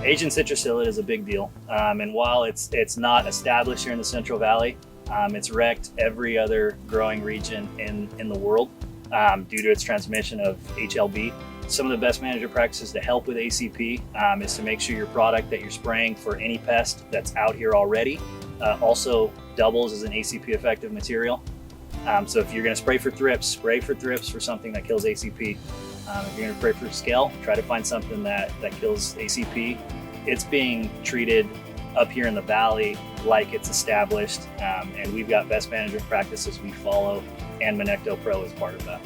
Asian citrus psyllid is a big deal, and while it's not established here in the Central Valley, it's wrecked every other growing region in the world due to its transmission of HLB. Some of the best management practices to help with ACP is to make sure your product that you're spraying for any pest that's out here already also doubles as an ACP effective material. So if you're going to spray for thrips for something that kills ACP. If you're going to spray for scale, try to find something that kills ACP. It's being treated up here in the valley like it's established, and we've got best management practices we follow, and Manecto Pro is part of that.